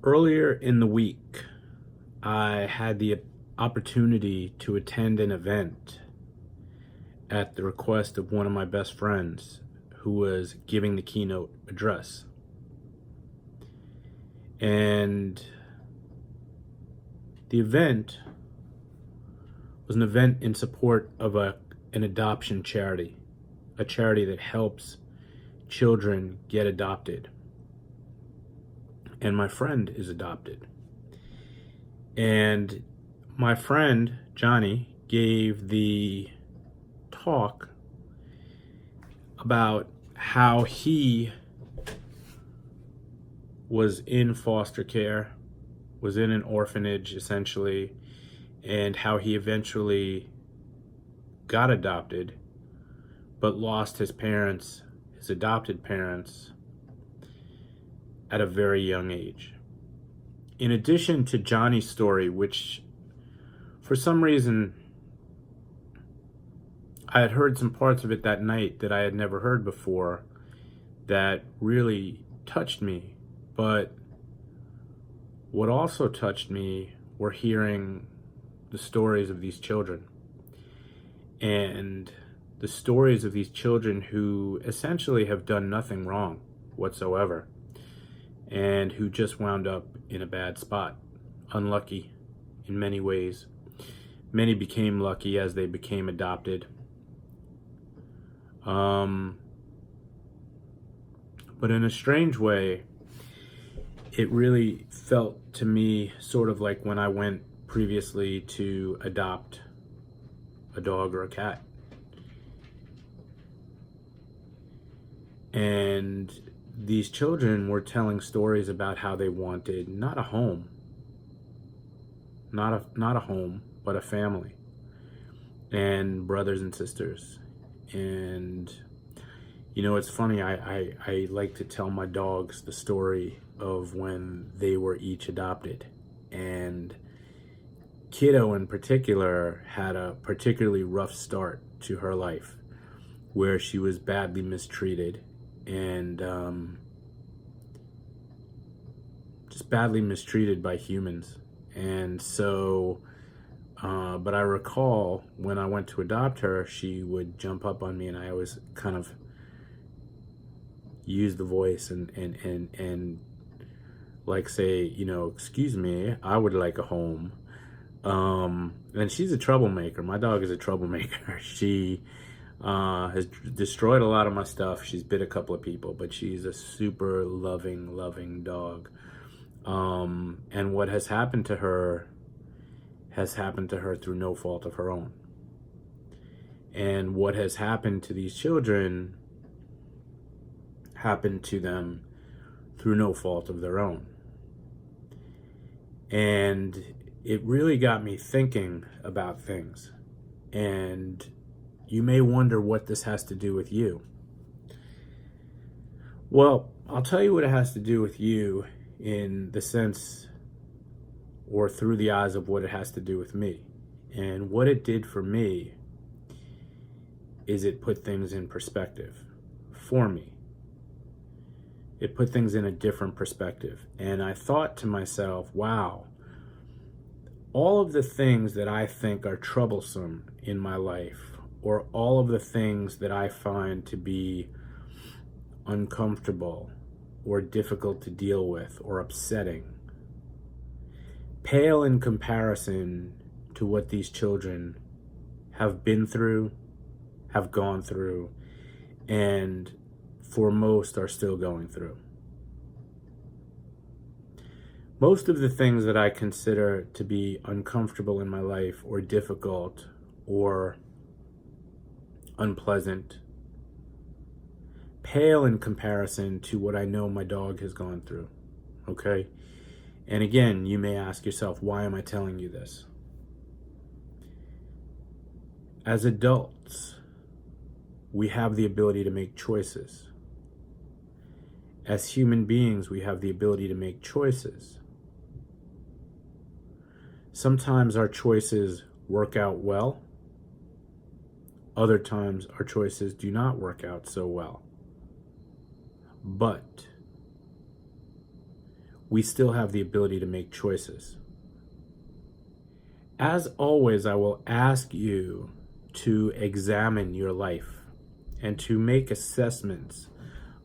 Earlier in the week, I had the opportunity to attend an event at the request of one of my best friends who was giving the keynote address. And the event was an event in support of an adoption charity, a charity that helps children get adopted. And my friend is adopted. And my friend, Johnny, gave the talk about how he was in foster care, was in an orphanage essentially, and how he eventually got adopted, but lost his parents, his adopted parents, at a very young age. In addition to Johnny's story, which for some reason I had heard some parts of it that night that I had never heard before that really touched me. But what also touched me were hearing the stories of these children, and the stories of these children who essentially have done nothing wrong whatsoever, and who just wound up in a bad spot, unlucky in many ways. Many became lucky as they became adopted. But in a strange way, it really felt to me sort of like when I went previously to adopt a dog or a cat. And these children were telling stories about how they wanted not a home, not a home, but a family and brothers and sisters. And you know, it's funny, I like to tell my dogs the story of when they were each adopted. And Kiddo in particular had a particularly rough start to her life where she was badly mistreated and just badly mistreated by humans. And so, but I recall when I went to adopt her, she would jump up on me, and I always kind of use the voice and like say, you know, excuse me, I would like a home. And she's a troublemaker. My dog is a troublemaker. She has destroyed a lot of my stuff. She's bit a couple of people, but she's a super loving dog. And what has happened to her has happened to her through no fault of her own. And what has happened to these children happened to them through no fault of their own. And it really got me thinking about things. And you may wonder what this has to do with you. Well, I'll tell you what it has to do with you in the sense or through the eyes of what it has to do with me. And what it did for me is it put things in perspective for me. It put things in a different perspective. And I thought to myself, wow, all of the things that I think are troublesome in my life, or all of the things that I find to be uncomfortable or difficult to deal with or upsetting, pale in comparison to what these children have been through, have gone through, and for most are still going through. Most of the things that I consider to be uncomfortable in my life or difficult or unpleasant pale in comparison to what I know my dog has gone through, okay? And again, you may ask yourself, why am I telling you this? As adults, we have the ability to make choices. As human beings, we have the ability to make choices. Sometimes our choices work out well. Other times our choices do not work out so well. But we still have the ability to make choices. As always, I will ask you to examine your life and to make assessments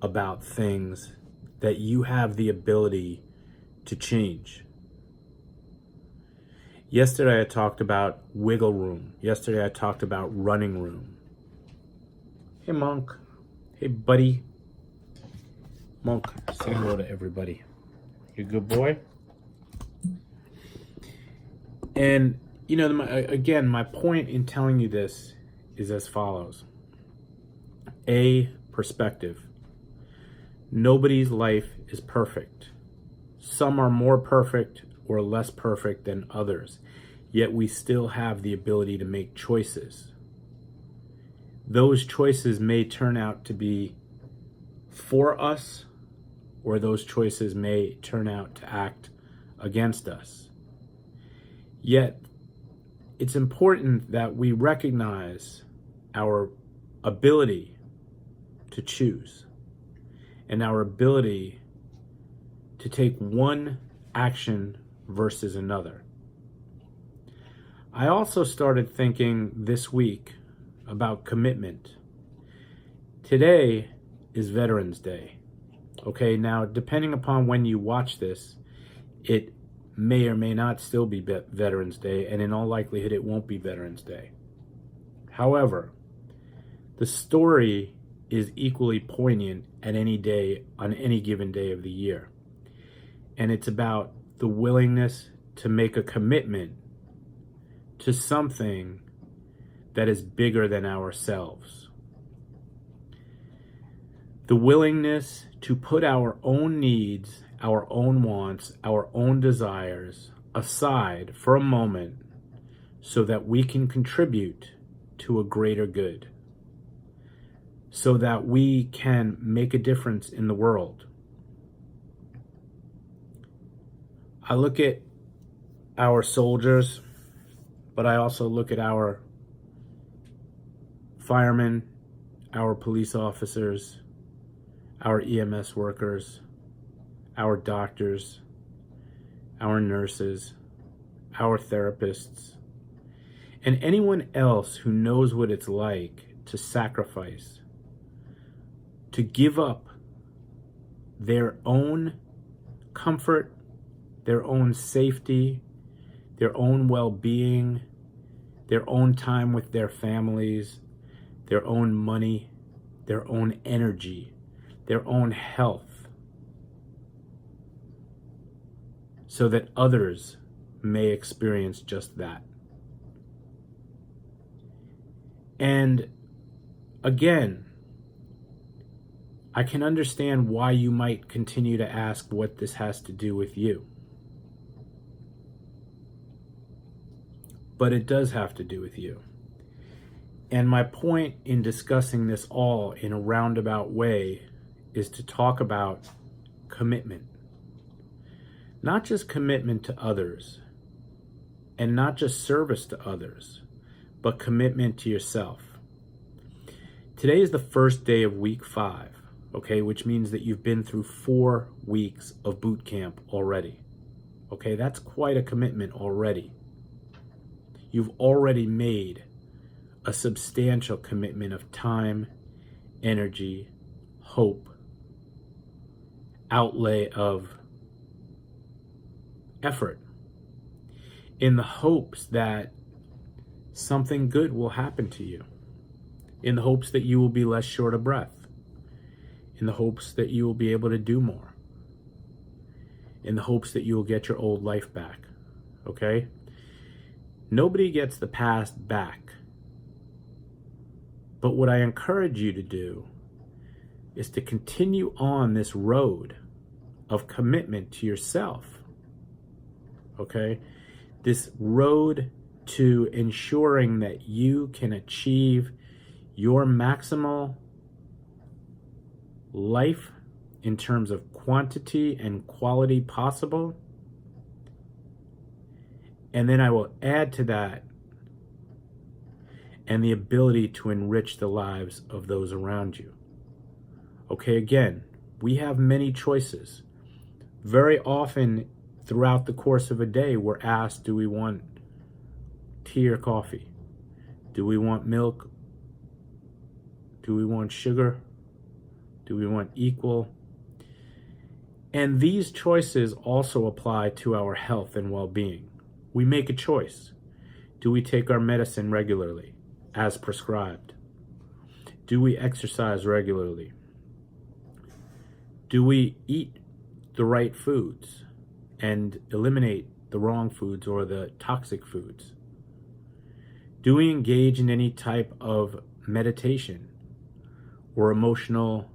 about things that you have the ability to change. Yesterday I talked about wiggle room. Yesterday I talked about running room. Hey Monk. Hey buddy. Monk, say hello to everybody. You a good boy? And, you know, again, my point in telling you this is as follows. A, perspective. Nobody's life is perfect. Some are more perfect or less perfect than others, yet we still have the ability to make choices. Those choices may turn out to be for us, or those choices may turn out to act against us. Yet, it's important that we recognize our ability to choose and our ability to take one action versus another. I also started thinking this week about commitment. Today is Veterans Day. Okay, now depending upon when you watch this, it may or may not still be Veterans Day, and in all likelihood it won't be Veterans Day. However, the story is equally poignant at any day, on any given day of the year. And it's about the willingness to make a commitment to something that is bigger than ourselves. The willingness to put our own needs, our own wants, our own desires aside for a moment so that we can contribute to a greater good, so that we can make a difference in the world. I look at our soldiers, but I also look at our firemen, our police officers, our EMS workers, our doctors, our nurses, our therapists, and anyone else who knows what it's like to sacrifice, to give up their own comfort, their own safety, their own well-being, their own time with their families, their own money, their own energy, their own health, so that others may experience just that. And again, I can understand why you might continue to ask what this has to do with you. But it does have to do with you. And my point in discussing this all in a roundabout way is to talk about commitment. Not just commitment to others, and not just service to others, but commitment to yourself. Today is the first day of week 5, okay, which means that you've been through 4 weeks of boot camp already. Okay, that's quite a commitment already. You've already made a substantial commitment of time, energy, hope, outlay of effort, in the hopes that something good will happen to you, in the hopes that you will be less short of breath, in the hopes that you will be able to do more, in the hopes that you will get your old life back, okay? Nobody gets the past back. But what I encourage you to do is to continue on this road of commitment to yourself, okay? This road to ensuring that you can achieve your maximal life in terms of quantity and quality possible. And then I will add to that, and the ability to enrich the lives of those around you. Okay, again, we have many choices. Very often throughout the course of a day, we're asked, do we want tea or coffee? Do we want milk? Do we want sugar? Do we want equal? And these choices also apply to our health and well-being. We make a choice. Do we take our medicine regularly, as prescribed? Do we exercise regularly? Do we eat the right foods and eliminate the wrong foods or the toxic foods? Do we engage in any type of meditation or emotional,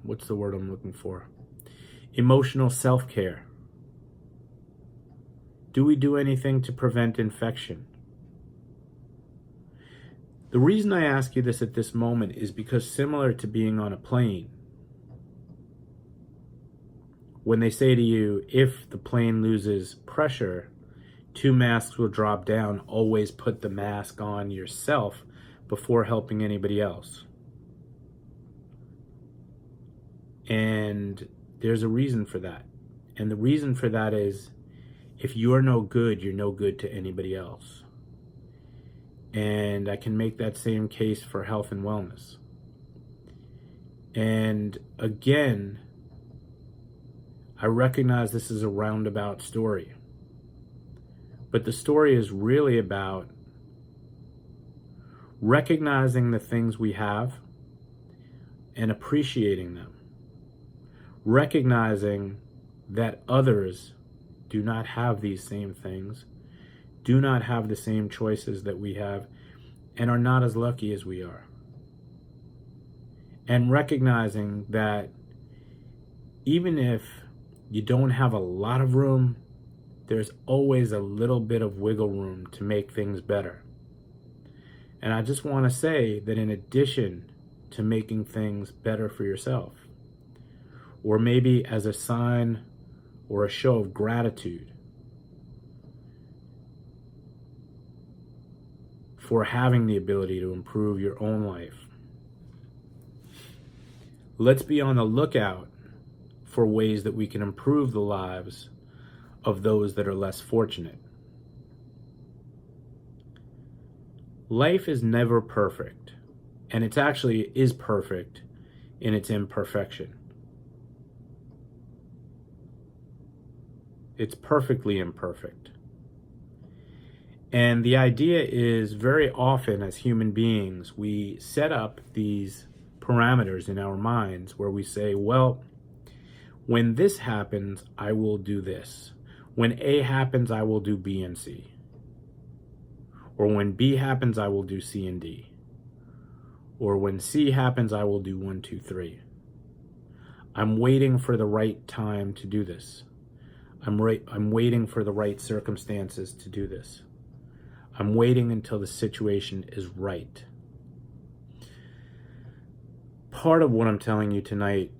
what's the word I'm looking for? Emotional self-care? Do we do anything to prevent infection? The reason I ask you this at this moment is because, similar to being on a plane, when they say to you, if the plane loses pressure, 2 masks will drop down, always put the mask on yourself before helping anybody else. And there's a reason for that. And the reason for that is, if you're no good, you're no good to anybody else. And I can make that same case for health and wellness. And again, I recognize this is a roundabout story. But the story is really about recognizing the things we have and appreciating them. Recognizing that others do not have these same things, do not have the same choices that we have, and are not as lucky as we are. And recognizing that even if you don't have a lot of room, there's always a little bit of wiggle room to make things better. And I just want to say that in addition to making things better for yourself, or maybe as a sign or a show of gratitude for having the ability to improve your own life, let's be on the lookout for ways that we can improve the lives of those that are less fortunate. Life is never perfect, and it actually is perfect in its imperfection. It's perfectly imperfect. And the idea is, very often as human beings, we set up these parameters in our minds where we say, well, when this happens, I will do this. When A happens, I will do B and C. Or when B happens, I will do C and D. Or when C happens, I will do 1, 2, 3. I'm waiting for the right time to do this. I'm waiting for the right circumstances to do this. I'm waiting until the situation is right. Part of what I'm telling you tonight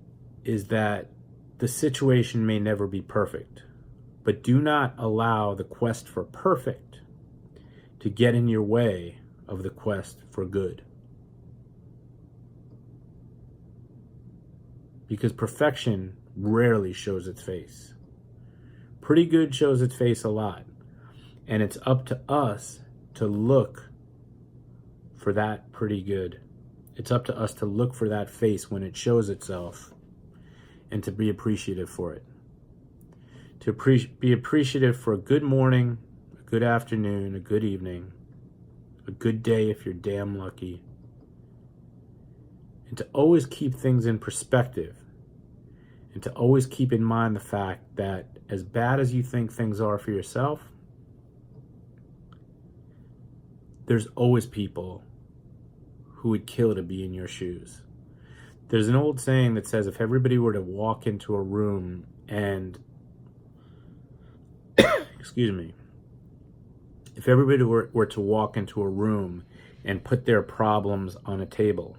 is that the situation may never be perfect, but do not allow the quest for perfect to get in your way of the quest for good. Because perfection rarely shows its face. Pretty good shows its face a lot. And it's up to us to look for that pretty good. It's up to us to look for that face when it shows itself and to be appreciative for it. To be appreciative for a good morning, a good afternoon, a good evening, a good day if you're damn lucky. And to always keep things in perspective. And to always keep in mind the fact that as bad as you think things are for yourself, there's always people who would kill to be in your shoes. There's an old saying that says, if everybody were to walk into a room and, excuse me, if everybody were to walk into a room and put their problems on a table,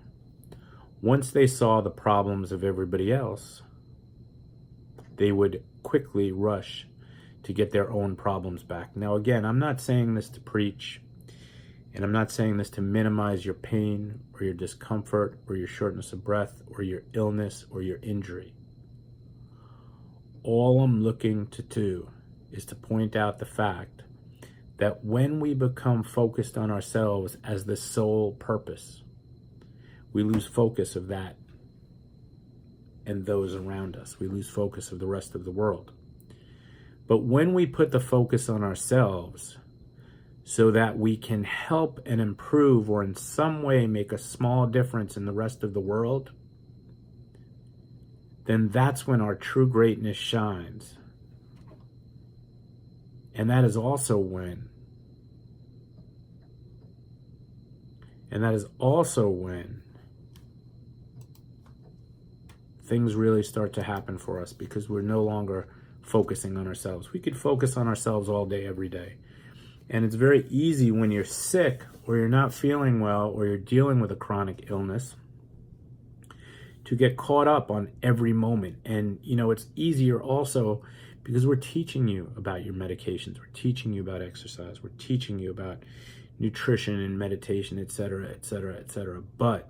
once they saw the problems of everybody else, they would quickly rush to get their own problems back. Now, again, I'm not saying this to preach, And I'm not saying this to minimize your pain or your discomfort or your shortness of breath or your illness or your injury. All I'm looking to do is to point out the fact that when we become focused on ourselves as the sole purpose, we lose focus of that and those around us. We lose focus of the rest of the world. But when we put the focus on ourselves so that we can help and improve or in some way make a small difference in the rest of the world, then that's when our true greatness shines. And that is also when things really start to happen for us, because we're no longer focusing on ourselves. We could focus on ourselves all day, every day. And it's very easy when you're sick or you're not feeling well or you're dealing with a chronic illness to get caught up on every moment. And, it's easier also because we're teaching you about your medications. We're teaching you about exercise. We're teaching you about nutrition and meditation, etc., etc., etc. But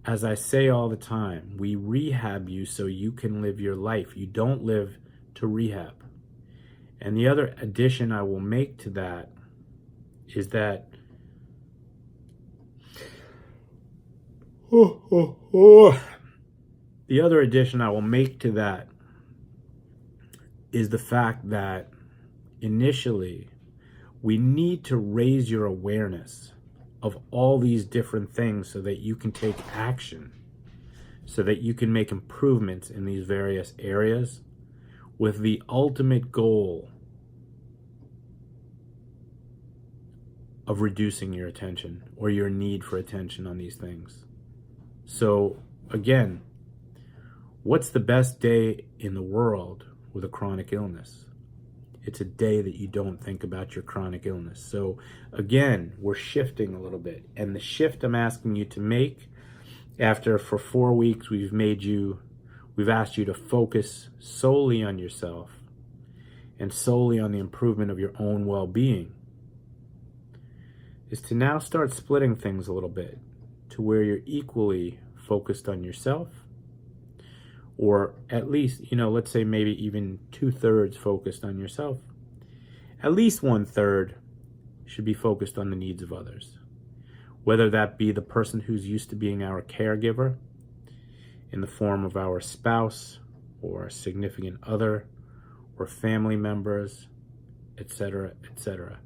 as I say all the time, we rehab you so you can live your life. You don't live to rehab. And the other addition I will make to that is that the other addition I will make to that is the fact that initially we need to raise your awareness of all these different things so that you can take action, so that you can make improvements in these various areas, with the ultimate goal of reducing your attention or your need for attention on these things. So again, what's the best day in the world with a chronic illness? It's a day that you don't think about your chronic illness. So again, we're shifting a little bit. And the shift I'm asking you to make, after for 4 weeks we've asked you to focus solely on yourself and solely on the improvement of your own well-being, is to now start splitting things a little bit to where you're equally focused on yourself, or at least, let's say maybe even 2/3 focused on yourself. At least 1/3 should be focused on the needs of others, whether that be the person who's used to being our caregiver in the form of our spouse or a significant other or family members, etc., etc.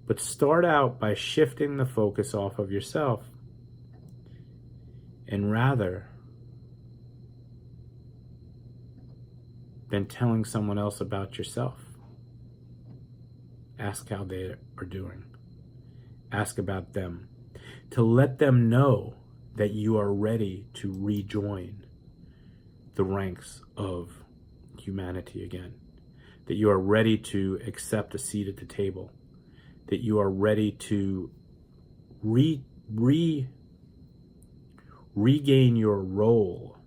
But start out by shifting the focus off of yourself, and rather than telling someone else about yourself, ask how they are doing. Ask about them, to let them know that you are ready to rejoin the ranks of humanity again, that you are ready to accept a seat at the table, that you are ready to regain your role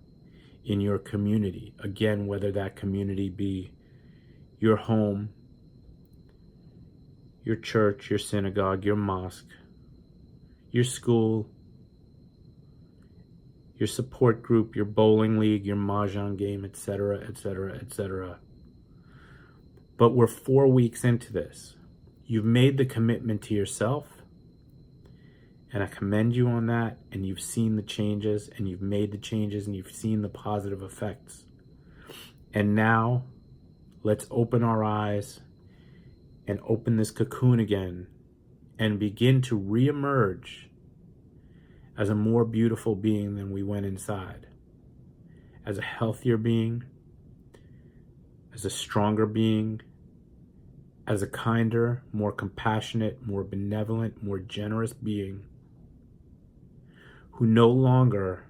in your community. Again, whether that community be your home, your church, your synagogue, your mosque, your school, your support group, your bowling league, your mahjong game, etc., etc., etc. But we're 4 weeks into this. You've made the commitment to yourself, and I commend you on that, and you've seen the changes, and you've made the changes, and you've seen the positive effects. And now, let's open our eyes and open this cocoon again and begin to reemerge as a more beautiful being than we went inside, as a healthier being, as a stronger being, as a kinder, more compassionate, more benevolent, more generous being, who no longer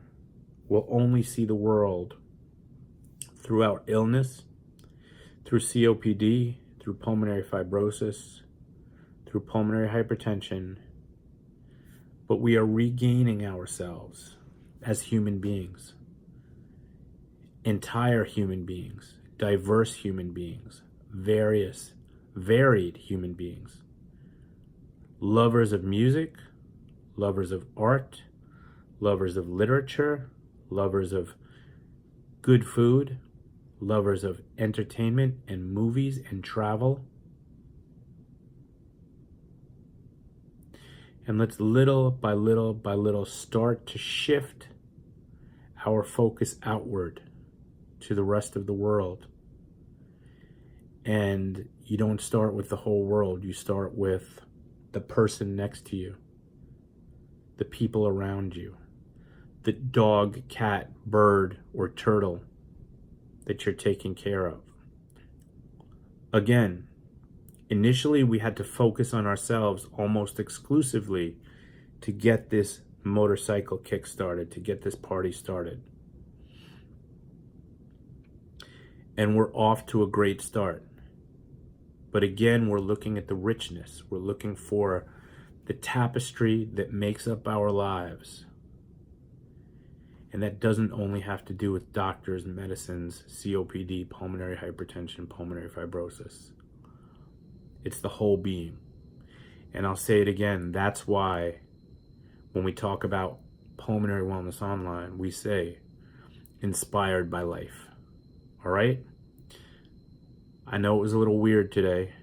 will only see the world through our illness, through COPD, through pulmonary fibrosis, through pulmonary hypertension, but we are regaining ourselves as human beings, entire human beings, diverse human beings, varied human beings, lovers of music, lovers of art, lovers of literature, lovers of good food, lovers of entertainment and movies and travel. And let's little by little by little start to shift our focus outward to the rest of the world. And you don't start with the whole world. You start with the person next to you, the people around you, the dog, cat, bird, or turtle that you're taking care of. Again, initially we had to focus on ourselves almost exclusively to get this motorcycle kick started, to get this party started. And we're off to a great start. But again, we're looking at the richness. We're looking for the tapestry that makes up our lives. And that doesn't only have to do with doctors, medicines, COPD, pulmonary hypertension, pulmonary fibrosis. It's the whole being. And I'll say it again, that's why when we talk about Pulmonary Wellness Online, we say inspired by life. All right? I know it was a little weird today.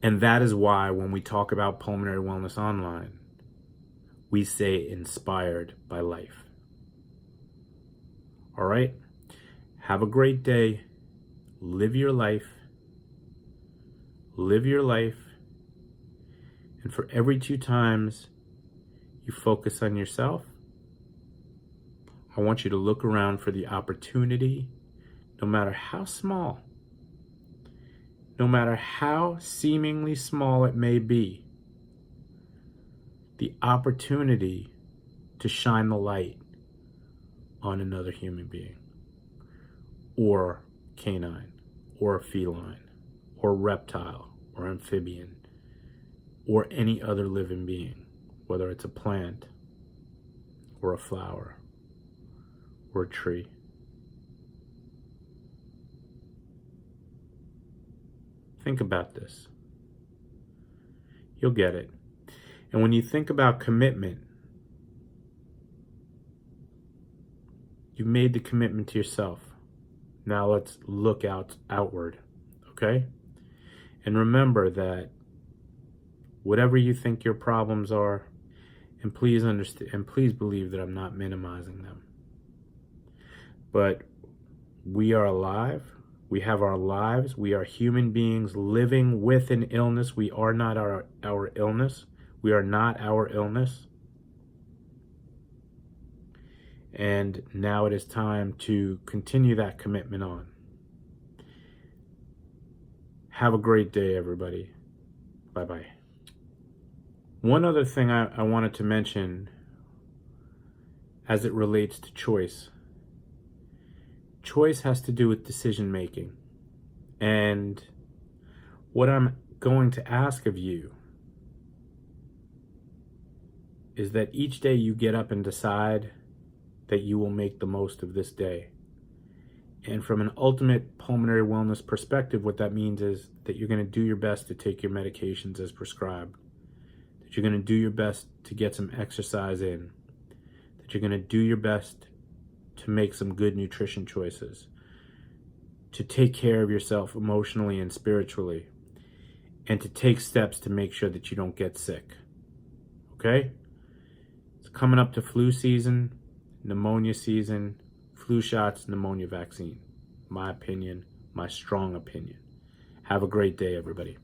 And that is why when we talk about Pulmonary Wellness Online, we say inspired by life. All right? Have a great day. Live your life. Live your life. And for every 2 times you focus on yourself, I want you to look around for the opportunity, no matter how small, no matter how seemingly small it may be, the opportunity to shine the light on another human being, or canine, or feline, or reptile, or amphibian, or any other living being, whether it's a plant, or a flower, or a tree. Think about this. You'll get it. And when you think about commitment, you've made the commitment to yourself. Now let's look outward, okay? And remember that whatever you think your problems are, and please understand, and please believe that I'm not minimizing them. But we are alive. We have our lives. We are human beings living with an illness. We are not our illness. We are not our illness. And now it is time to continue that commitment on. Have a great day, everybody. Bye-bye. One other thing I wanted to mention as it relates to choice. Choice has to do with decision making. And what I'm going to ask of you is that each day you get up and decide that you will make the most of this day. And from an ultimate pulmonary wellness perspective, what that means is that you're going to do your best to take your medications as prescribed, that you're going to do your best to get some exercise in, that you're going to do your best to make some good nutrition choices, to take care of yourself emotionally and spiritually, and to take steps to make sure that you don't get sick. Okay? It's coming up to flu season, pneumonia season, flu shots, pneumonia vaccine. My opinion, my strong opinion. Have a great day, everybody.